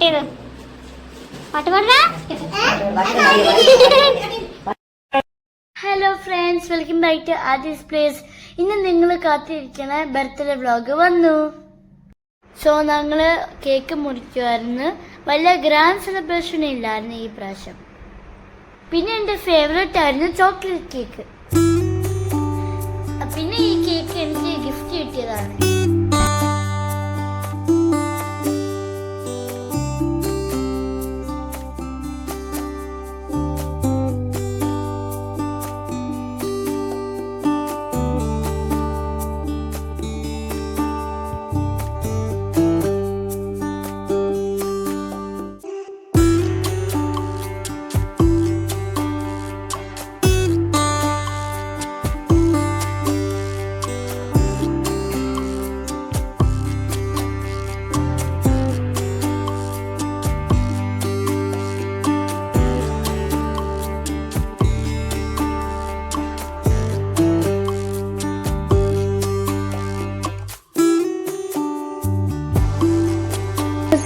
ചെയ്തു. പാട്ട് പാടാ. Hello friends, welcome back to Adi's place. ഇന്ന് നിങ്ങൾ കാത്തിരിക്കണ ബർത്ത്ഡേ വ്ളോഗ് വന്നു. സോ ഞങ്ങള് കേക്ക് മുറിക്കുമായിരുന്നു. വലിയ ഗ്രാൻഡ് സെലിബ്രേഷൻ ഇല്ലായിരുന്നു ഈ പ്രാവശ്യം. പിന്നെ എന്റെ ഫേവറേറ്റ് ആയിരുന്നു ചോക്ലേറ്റ് കേക്ക്. പിന്നെ ഈ കേക്ക് എനിക്ക് ഗിഫ്റ്റ് കിട്ടിയതാണ്.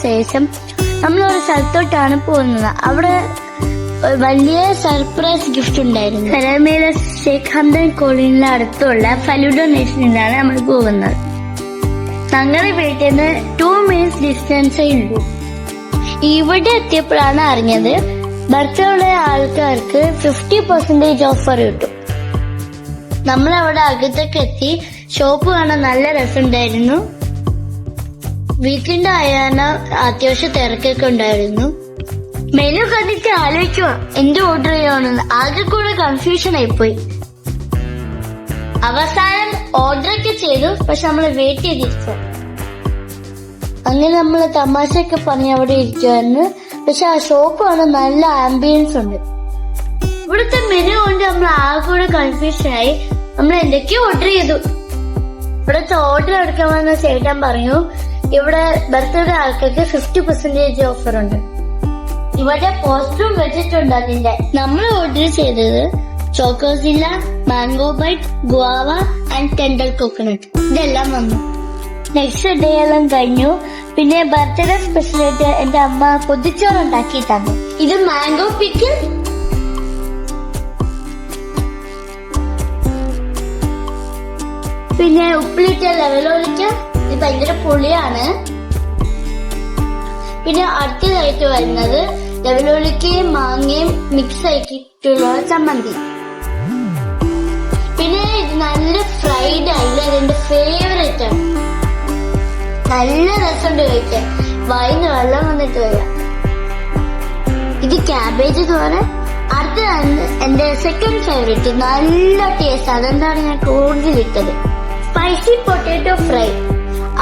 ശേഷം നമ്മളൊരു സ്ഥലത്തോട്ടാണ് പോകുന്നത്. അവിടെ വലിയ സർപ്രൈസ് ഗിഫ്റ്റ് ഉണ്ടായിരുന്നു. കരമേല ഷേഖ് ഹംദൻ കോളനിയുടെ അടുത്തുള്ള ഫലൂഡ നേഷനിലാണ് നമ്മൾ പോകുന്നത്. ഞങ്ങളുടെ വീട്ടിൽ നിന്ന് 2 minutes ഡിസ്റ്റൻസേ ഉള്ളൂ. ഇവിടെ എത്തിയപ്പോഴാണ് അറിഞ്ഞത് ബർത്ത്ഡേ ഉള്ള ആൾക്കാർക്ക് 50% ഓഫർ കിട്ടും. നമ്മളവിടെ അകത്തൊക്കെ എത്തി. ഷോപ്പ് കാണാൻ നല്ല രസമുണ്ടായിരുന്നു. വീക്കെൻഡ് ആയാണ് അത്യാവശ്യം തിരക്കൊക്കെ ഉണ്ടായിരുന്നു. മെനു കണ്ടിട്ട് ആലോചിക്കുക എന്ത് ഓർഡർ ചെയ്യുവാണെന്ന്. ആകെ കൂടെ കൺഫ്യൂഷൻ ആയിപ്പോയി. അവസാനം ഓർഡർ ഒക്കെ ചെയ്തു, പക്ഷെ നമ്മൾ വെയിറ്റ് ചെയ്തിരിച്ചു. അങ്ങനെ നമ്മൾ തമാശയൊക്കെ പറഞ്ഞ് അവിടെ ഇരിക്കുവായിരുന്നു. പക്ഷെ ആ ഷോപ്പ് കാണാൻ നല്ല ആംബിയൻസ് ഉണ്ട്. ഇവിടുത്തെ മെനു കൊണ്ട് നമ്മൾ ആകെ കൂടെ കൺഫ്യൂഷൻ ആയി. നമ്മൾ എന്തൊക്കെയോ ഓർഡർ ചെയ്തു. ഇവിടുത്തെ ഓർഡർ എടുക്കാൻ വന്ന ചേട്ടൻ പറഞ്ഞു ഇവിടെ ബർത്ത്ഡേ ആൾക്കാർക്ക് 50% ഓഫർ ഉണ്ട്. ഇവിടെ പോസ്റ്ററും വെച്ചിട്ടുണ്ട് അതിന്റെ. നമ്മൾ ഓർഡർ ചെയ്തത് ചോക്കോസില്ല, mango bite, guava and tender coconut. ഇതെല്ലാം വന്നു. നെക്സ്റ്റ് ഡേ എല്ലാം കഴിഞ്ഞു. പിന്നെ ബർത്ത്ഡേ സ്പെഷ്യലായിട്ട് എന്റെ അമ്മ പൊതിച്ചോറ് ഉണ്ടാക്കി തന്നു. ഇത് മാംഗോ പിക്കിൾ, പിന്നെ ഉപ്പിലിട്ട ലെവലോലിക്ക. ഇത് ഭയങ്കര പുളിയാണ്. പിന്നെ അടുത്തതായിട്ട് വരുന്നത് ലെവലോലിക്കയും മാങ്ങയും മിക്സ് ആക്കിയിട്ടുള്ള ചമ്മന്തി. പിന്നെ ഇത് നല്ല ഫ്രൈഡ് ആയില്ല. അതെന്റെ ഫേവറേറ്റ് ആണ്. നല്ല രസമുണ്ട് കഴിക്കാൻ. വായിന്ന് വെള്ളം വന്നിട്ട് വരാം. ഇത് ക്യാബേജ് തോരൻ. അടുത്തതാണ് എന്റെ സെക്കൻഡ് ഫേവറേറ്റ്. നല്ല ടേസ്റ്റ്. അതെന്താണ് ഞാൻ കൂടുതൽ ഇട്ടത്. Spicy potato fry.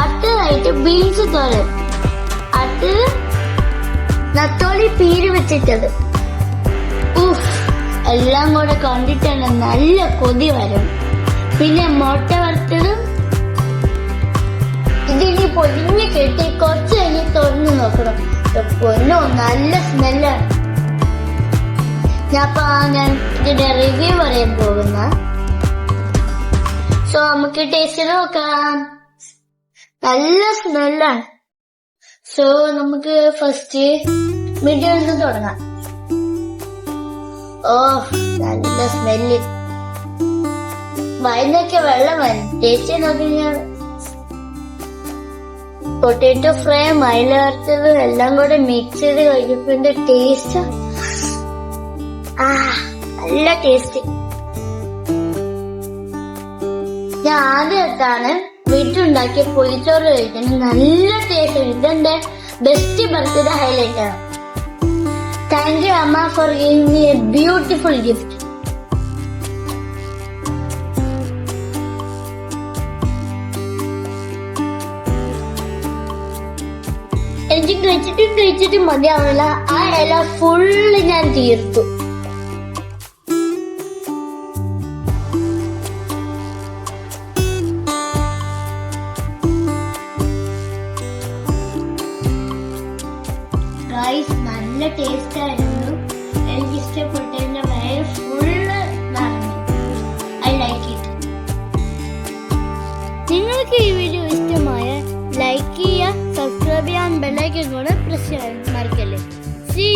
അടുത്തതായിട്ട് ബീൻസ് തോരൻ. അടുത്തത് നത്തോളി പീര് വെച്ചിട്ടത്. എല്ലാം കൂടെ കണ്ടിട്ടാണ് നല്ല കൊതി വരും. പിന്നെ മുട്ട വറുത്തതും. ഇതിനി പൊതിഞ്ഞ് കെട്ടി കുറച്ച് കഴിഞ്ഞ് തുറന്നു നോക്കണം. പൊന്നോ നല്ല സ്മെല്ലാണ്. ഞാൻ ഇതിന്റെ റിവ്യൂ പറയാൻ പോകുന്ന. സോ നമുക്ക് ടേസ്റ്റ് നോക്കാം. നല്ല സ്മെല്ലാണ്. സോ നമുക്ക് ഫസ്റ്റ് മിഡിൽ തുടങ്ങാം. നല്ല സ്മെല്ല്. വയറിനൊക്കെ വെള്ളം വരും. ടേസ്റ്റ് നോക്കിയാൽ പൊട്ടാറ്റോ ഫ്രൈ, മൈല വറുത്തത് എല്ലാം കൂടെ മിക്സ് ചെയ്ത് കഴിക്കുമ്പോ ടേസ്റ്റ് നല്ല ടേസ്റ്റ്. ഞാൻ ആദ്യമായിട്ടാണ് വീട്ടിലുണ്ടാക്കിയ പൊതിച്ചോറ് കഴിക്കുന്നത്. നല്ല ടേസ്റ്റ്. ഇതെന്റെ ബെസ്റ്റ് ബർത്ത്ഡേ ഹൈലൈറ്റ് ആണ്. താങ്ക് യു അമ്മ for giving me A beautiful gift. എനിക്ക് കഴിച്ചിട്ട് മതിയാവില്ല. ആ ഇല ഫുള്ള് ഞാൻ തീർത്തു. നല്ല ടേസ്റ്റ് ആയിരുന്നു. എനിക്ക് ഇഷ്ടപ്പെട്ടതിന്റെ വയറ് ഫുള്ള് നിറഞ്ഞു. I like it. നിങ്ങൾക്ക് ഈ വീഡിയോ ഇഷ്ടമായ ലൈക്ക് ചെയ്യുക, സബ്സ്ക്രൈബ് ചെയ്യാൻ ബെൽ ഐക്കൺ കൂടെ പ്രസ് ചെയ്യണം.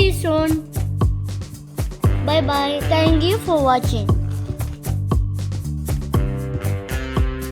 See you soon. Bye bye. Thank you for watching.